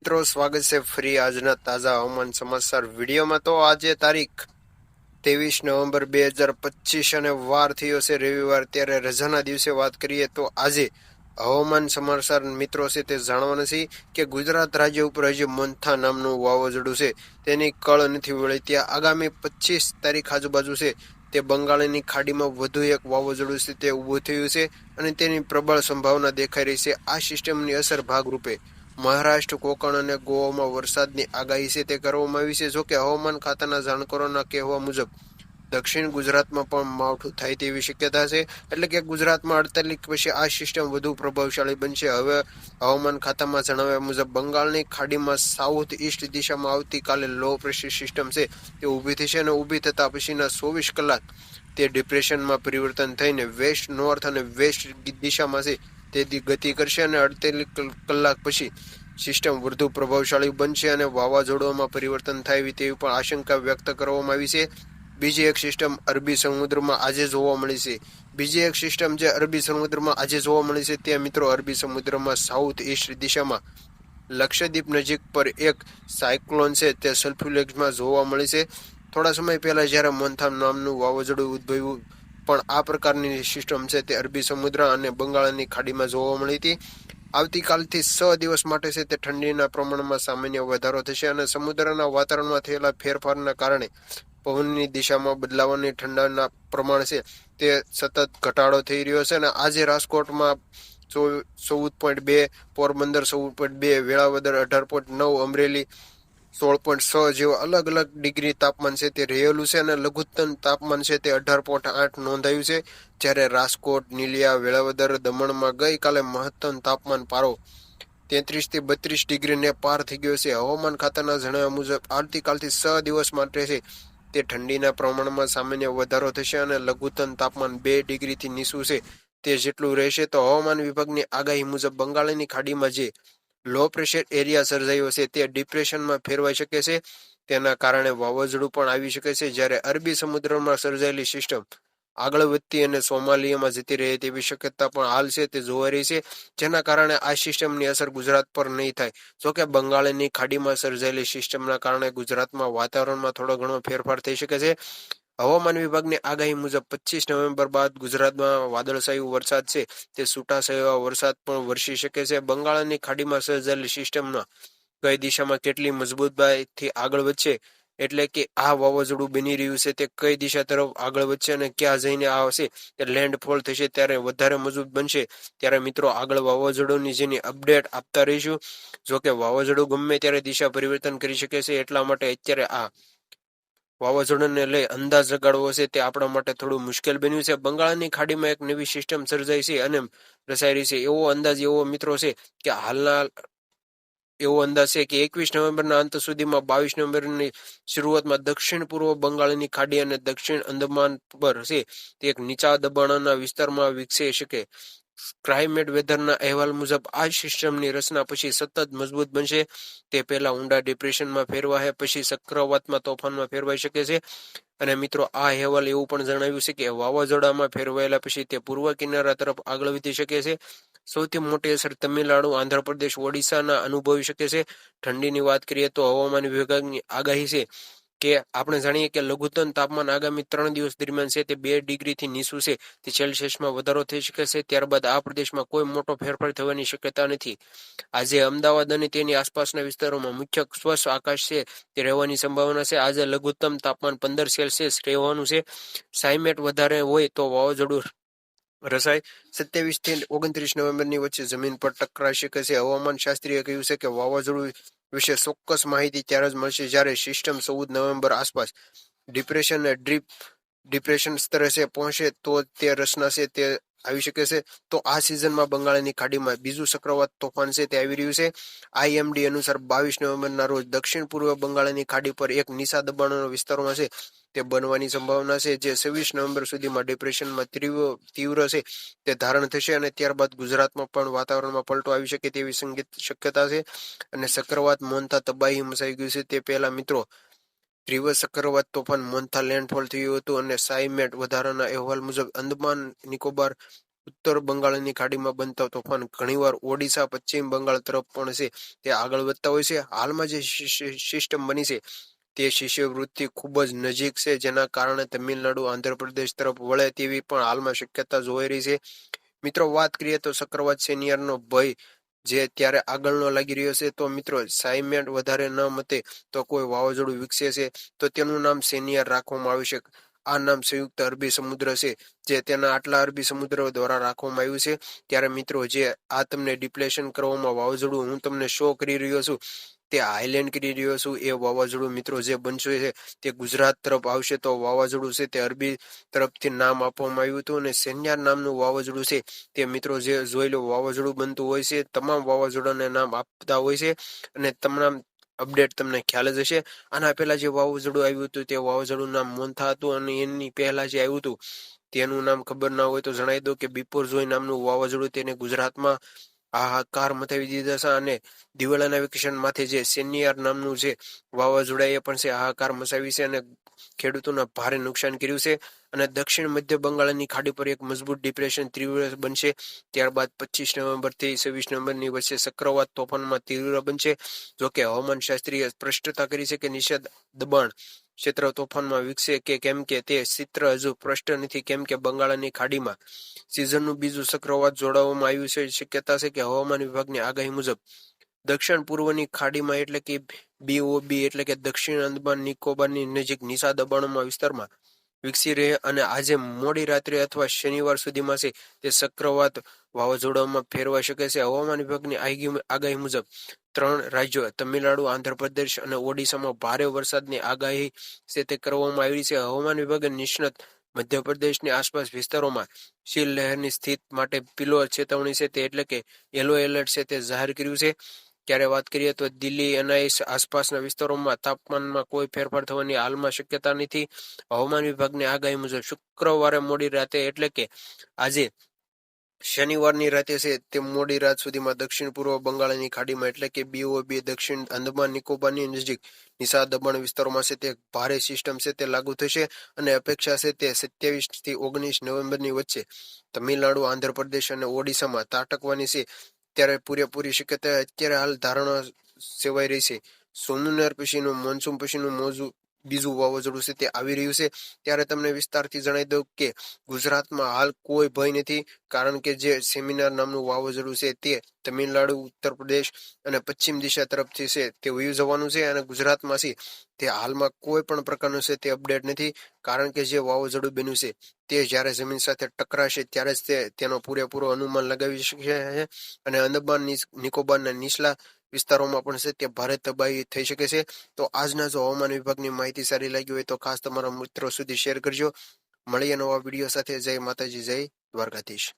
મિત્રો, સ્વાગત છે ફરી આજના તાજા હવામાન સમાચાર વિડીયોમાં। તો આજે તારીખ 23 નવેમ્બર 2025 અને વાર થયો છે રવિવાર। ત્યારે રજાના દિવસે વાત કરીએ તો આજે હવામાન સમાચાર મિત્રો છે તે જાણવાના છે કે ગુજરાત રાજ્ય ઉપર હજી મોન્થા નામનું વાવાઝોડું છે, તેની કળ નથી વળી। ત્યાં આગામી 25 તારીખ આજુબાજુ છે તે બંગાળની ખાડીમાં વધુ એક વાવાઝોડું છે તે ઊભું થયું છે અને તેની પ્રબળ સંભાવના દેખાઈ રહી છે। આ સિસ્ટમની અસર ભાગરૂપે મહારાષ્ટ્ર, કોકણ અને ગોવામાં વરસાદની આગાહી છે તે કરવામાં આવી છે। જોકે હવામાન ખાતાના જાણકારોના કહેવા મુજબ દક્ષિણ ગુજરાતમાં પણ માવઠું થાય તેવી શક્યતા છે, એટલે કે ગુજરાતમાં 48 પછી આ સિસ્ટમ વધુ પ્રભાવશાળી બનશે। હવે હવામાન ખાતામાં જણાવ્યા મુજબ બંગાળની ખાડીમાં સાઉથ ઈસ્ટ દિશામાં આવતીકાલે લો પ્રેશર સિસ્ટમ છે તે ઊભી થશે અને ઊભી થતા પછીના 24 કલાક તે ડિપ્રેશનમાં પરિવર્તન થઈને વેસ્ટ, નોર્થ અને વેસ્ટ દિશામાં છે તે ગતિ કરશે અને 48 કલાક પછી સિસ્ટમ વધુ પ્રભાવશાળી બનશે અને વાવાઝોડામાં પરિવર્તન થાય તેવી પણ આશંકા વ્યક્ત કરવામાં આવી છે। બીજી એક સિસ્ટમ અરબી સમુદ્રમાં આજે જોવા મળી છે। બીજી એક સિસ્ટમ જે અરબી સમુદ્રમાં આજે જોવા મળી છે તે મિત્રો અરબી સમુદ્રમાં સાઉથ ઈસ્ટ દિશામાં લક્ષદ્વીપ નજીક પર એક સાયક્લોન છે તે સલ્ફ્યુલેક્સમાં જોવા મળી છે। થોડા સમય પહેલા જ્યારે મોન્થા નામનું વાવાઝોડું ઉદ્ભવ્યું પણ આ પ્રકારની સિસ્ટમ છે તે અરબી સમુદ્ર અને બંગાળની ખાડીમાં જોવા મળી હતી। આવતીકાલથી 6 દિવસ માટે છે તે ઠંડીના પ્રમાણમાં સામાન્ય વધારો થશે અને સમુદ્રના વાતાવરણમાં થયેલા ફેરફારના કારણે પવનની દિશામાં બદલાવાની ઠંડાના પ્રમાણ છે તે સતત ઘટાડો થઈ રહ્યો છે અને આજે રાજકોટમાં 14.2, પોરબંદર 14.2, વેળાવદર 18.9, અમરેલી 16.6 જેવા અલગ અલગ ડિગ્રી તાપમાન છે તે રહેલું છે અને લઘુત્તમ તાપમાન છે તે 18.8 નોંધાયું છે। જ્યારે રાજકોટ, નીલિયા, વેળાવદર, દમણમાં ગઈકાલે મહત્તમ તાપમાન પારો 33 થી 32 ડિગ્રીને પાર થઈ ગયો છે। હવામાન ખાતાના જણાવ્યા મુજબ આવતીકાલથી 6 દિવસ માટે છે તે ઠંડીના પ્રમાણમાં સામાન્ય વધારો થશે અને લઘુત્તમ તાપમાન 2 ડિગ્રીથી નીચું છે તે જેટલું રહેશે। તો હવામાન વિભાગની આગાહી મુજબ બંગાળની ખાડીમાં જે લો પ્રેશર એરિયા સર્જાયો છે તે ડિપ્રેશનમાં ફેરવાઈ શકે છે, તેના કારણે વાવાઝોડું પણ આવી શકે છે। જ્યારે અરબી સમુદ્રમાં સર્જાયેલી સિસ્ટમ આગળ વધતી અને સોમાલિયામાં જતી રહે તેવી શક્યતા પણ હાલ છે તે જોવાઈ રહી છે, જેના કારણે આ સિસ્ટમની અસર ગુજરાત પર નહીં થાય। જોકે બંગાળની ખાડીમાં સર્જાયેલી સિસ્ટમના કારણે ગુજરાતમાં વાતાવરણમાં થોડો ઘણો ફેરફાર થઈ શકે છે। હવામાન વિભાગની આગાહી મુજબ 25 નવેમ્બર બાદ ગુજરાતમાં વાદળછાયું વરસાદ છે તે છૂટાછવાયા વરસાદ પણ વરસી શકે છે। બંગાળની ખાડીમાં સર્જાયેલી સિસ્ટમના કઈ દિશામાં કેટલી મજબૂતાઈથી આગળ વધશે, એટલે કે આ વાવાઝોડું બની રહ્યું છે તે કઈ દિશા તરફ આગળ વધશે અને ક્યાં જઈને આવશે તે લેન્ડફોલ થશે ત્યારે વધારે મજબૂત બનશે, ત્યારે મિત્રો આગળ વાવાઝોડુંની જેની અપડેટ આપતા રહીશું। જોકે વાવાઝોડું ગમે ત્યારે દિશા પરિવર્તન કરી શકે છે, એટલા માટે અત્યારે આ વાવાઝોડાને લઈ અંદાજ લગાડવો છે તે આપણા માટે થોડું મુશ્કેલ બન્યું છે। બંગાળની ખાડીમાં એક નવી સિસ્ટમ સર્જાઈ છે અને રચાઈ રહી છે એવો અંદાજ એવો મિત્રો છે કે હાલના એવો અંદાજ છે કે 21 નવેમ્બરના અંત સુધીમાં 22 નવેમ્બરની શરૂઆતમાં દક્ષિણ પૂર્વ બંગાળની ખાડી અને દક્ષિણ અંદમાન પર છે તે એક નીચા દબાણના વિસ્તારમાં વિકસી શકે। ક્લાઇમેટ વેધરના અહેવાલ મુજબ આ સિસ્ટમની રચના પછી સતત મજબૂત બનશે, તે પહેલા ઊંડા ડિપ્રેશનમાં ફેરવાશે, પછી ચક્રવાતમાં તોફાનમાં ફેરવાઈ શકે છે। અને મિત્રો આ અહેવાલ એવું પણ જણાવ્યું છે કે વાવાઝોડામાં ફેરવાયેલા પછી તે પૂર્વ કિનારા તરફ આગળ વધી શકે છે। સૌથી મોટી અસર તમિલનાડુ, આંધ્રપ્રદેશ, ઓડિશાના અનુભવી શકે છે। ઠંડીની વાત કરીએ તો હવામાન વિભાગની આગાહી છે કે આપણે જાણીએ કે લઘુત્તમ તાપમાન આગામી 3 દિવસ દરમિયાન છે તે 2 ડિગ્રીથી નીચું છે તે સેલ્સિયસમાં વધારો થઈ શકે છે। ત્યારબાદ આ પ્રદેશમાં કોઈ મોટો ફેરફાર થવાની શક્યતા નથી। આજે અમદાવાદ અને તેની આસપાસના વિસ્તારોમાં મુખ્ય સ્વચ્છ આકાશ છે તે રહેવાની સંભાવના છે। આજે લઘુત્તમ તાપમાન 15 સેલ્સિયસ રહેવાનું છે। સાઇમેટ વધારે હોય તો વાવાઝોડું રસાય 27 થી 29 નવેમ્બરની વચ્ચે જમીન પર ટકરાઈ શકે છે। હવામાન શાસ્ત્રીએ કહ્યું છે કે વાવાઝોડું વિશે ચોક્કસ માહિતી ત્યારે જ મળશે જ્યારે સિસ્ટમ 14 નવેમ્બર આસપાસ ડિપ્રેશન અને ડિપ્રેશન સ્તરે છે પહોંચે તો તે રચના છે તે આવી શકે છે। તો આ સિઝનમાં બંગાળની ખાડીમાં બીજું ચક્રવાત તોફાન છે તે આવી રહ્યું છે। આઈએમડી અનુસાર 22 નવેમ્બરના રોજ દક્ષિણ પૂર્વ બંગાળની ખાડી પર એક નીચા દબાણના વિસ્તારોમાં છે તે બનવાની સંભાવના છે, જે 26 નવેમ્બર સુધીમાં ડિપ્રેશનમાં તીવ્ર છે તે ધારણ થશે અને ત્યારબાદ ગુજરાતમાં પણ વાતાવરણમાં પલટો આવી શકે તેવી શક્યતા છે અને ચક્રવાત મોન્થા તબાહી મચાઈ ગયું છે। તે પહેલા મિત્રો તીવ્ર ચક્રવાત તોફાન મોન્થા લેન્ડફોલ થયું હતું અને સાઇમેટ વધારાના અહેવાલ મુજબ અંદમાન નિકોબાર ઉત્તર બંગાળની ખાડીમાં બનતા તોફાન ઘણીવાર ઓડિશા પશ્ચિમ બંગાળ તરફ પણ છે તે આગળ વધતા હોય છે. હાલમાં જે સિસ્ટમ બની છે તે શિષ્યવૃત્તિ ખૂબ જ નજીક છે, જેના કારણે તમિલનાડુ આંધ્રપ્રદેશ તરફ વળે તેવી પણ હાલમાં શક્યતા જોઈ રહી છે. મિત્રો વાત કરીએ તો ચક્રવાત સેનિયરનો ભય જે ત્યારે આગળનો લાગી રહ્યો છે, તો મિત્રો સાઇમેન્ટ વધારે ન મતે તો કોઈ વાવાઝોડું વિકસે છે તો તેનું નામ સેનિયર રાખવામાં આવ્યું છે. આ નામ સંયુક્ત અરબી સમુદ્ર છે જે તેના આટલા અરબી સમુદ્ર દ્વારા રાખવામાં આવ્યું છે. ત્યારે મિત્રો જે આ તમને ડિપ્લેશન કરવામાં વાવાઝોડું હું તમને શો કરી રહ્યો છું, તે હાઇલેન્ડ કરી રહ્યો છું, એ વાવાઝોડું મિત્રો જે બનશે છે તે ગુજરાત તરફ આવશે. તો વાવાઝોડું છે તે અરબી તરફથી નામ આપવામાં આવ્યું હતું અને સેન્યાર નામનું વાવાઝોડું છે તે મિત્રો જે જોઈ લો વાવાઝોડું બનતું હોય છે, તમામ વાવાઝોડાને નામ આપતા હોય છે અને તમામ અપડેટ તમને ખ્યાલ જ હશે. આના પહેલા જે વાવાઝોડું આવ્યું હતું તે વાવાઝોડું નામ મોન્થા હતું અને એની પહેલા જે આવ્યું હતું તેનું નામ ખબર ના હોય તો જણાવી દો કે બિપોરજોય નામનું વાવાઝોડું તેને ગુજરાતમાં હાહાકાર મચાવી દીધા છે અને દિવાળીના વેકેશન માંથી જે સેનિયર નામનું જે વાવાઝોડા એ પણ છે હાહાકાર મચાવી છે અને ખેડૂતોને ભારે નુકસાન કર્યું છે. અને દક્ષિણ મધ્ય બંગાળની ખાડી પર એક મજબૂત ડિપ્રેશન તીવ્ર બનશે. ત્યારબાદ 25 નવેમ્બર થી 26 નવેમ્બરની વચ્ચે ચક્રવાત તોફાનમાં તીવ્ર બનશે. જોકે હવામાન શાસ્ત્રીએ સ્પષ્ટતા કરી છે કે નિષેધ દબાણ ક્ષેત્ર તોફાનમાં વિકસે કે કેમ કે તે ચિત્ર હજુ સ્પષ્ટ નથી, કેમ કે બંગાળની ખાડીમાં સિઝનનું બીજું ચક્રવાત જોડાવામાં આવ્યું છે. શક્યતા છે કે હવામાન વિભાગની આગાહી મુજબ દક્ષિણ પૂર્વની ખાડીમાં એટલે કે BOB એટલે કે દક્ષિણ અંદમાન નિકોબારની નજીક નીચા દબાણમાં વિસ્તારમાં વિકસી રહે અને આજે મોડી રાત્રે અથવા શનિવાર સુધીમાં છે તે ચક્રવાત વાવાઝોડામાં ફેરવાઈ શકે છે. હવામાન વિભાગની આગાહી મુજબ 3 રાજ્યો તમિલનાડુ, આંધ્રપ્રદેશ અને ઓડિશામાં ભારે વરસાદની આગાહી છે તે કરવામાં આવી છે. હવામાન વિભાગે નિષ્ણાત મધ્યપ્રદેશની આસપાસ વિસ્તારોમાં શીલ લહેરની સ્થિતિ માટે પીલો ચેતવણી છે તે એટલે કે યલો એલર્ટ છે તે જાહેર કર્યું છે. ત્યારે વાત કરીએ તો દિલ્હી એનઆઈ આસપાસના વિસ્તારોમાં તાપમાનમાં કોઈ ફેરફાર થવાની હાલમાં શક્યતા નથી. હવામાન વિભાગની આગાહી મુજબ શુક્રવારે મોડી રાતે એટલે કે આજે શનિવારની રાતે છે તે મોડી રાત સુધીમાં દક્ષિણ પૂર્વ બંગાળની ખાડીમાં એટલે કે BOB દક્ષિણ અંદમાન નિકોબારની નજીક નીચા દબાણ વિસ્તારોમાં છે તે ભારે સિસ્ટમ છે તે લાગુ થશે અને અપેક્ષા છે તે 27 થી 19 નવેમ્બરની વચ્ચે તમિલનાડુ, આંધ્રપ્રદેશ અને ઓડિશામાં ત્રાટકવાની છે. ત્યારે પૂરેપૂરી શક્યતા અત્યારે હાલ ધારણા સેવાઈ રહી છે. સોમનાથ પછીનું મોન્સૂન પછીનું બીજું વાવાઝોડું છે તે આવી રહ્યું છે. ત્યારે તમને વિસ્તારથી જણાવી દઉં કે ગુજરાતમાં હાલ કોઈ ભય નથી, કારણ કે જે સેમિનાર નામનું વાવાઝોડું છે તે તમિલનાડુ, ઉત્તર પ્રદેશ અને પશ્ચિમ દિશા તરફથી છે તે વયું જવાનું છે અને ગુજરાતમાં છે તે હાલમાં કોઈ પણ પ્રકારનું છે તે અપડેટ નથી, કારણ કે જે વાવાઝોડું બન્યું છે તે જ્યારે જમીન સાથે ટકરાશે ત્યારે જ તેનો પૂરેપૂરો અનુમાન લગાવી શકે છે અને અંદમાન નિકોબારના નીચલા વિસ્તારોમાં પણ છે તે ભારે તબાહી થઈ શકે છે. તો આજના જો હવામાન વિભાગની માહિતી સારી લાગી હોય તો ખાસ તમારા મિત્રો સુધી શેર કરજો. મળીએ નવા વિડીયો સાથે. જય માતાજી, જય દ્વારકાધીશ.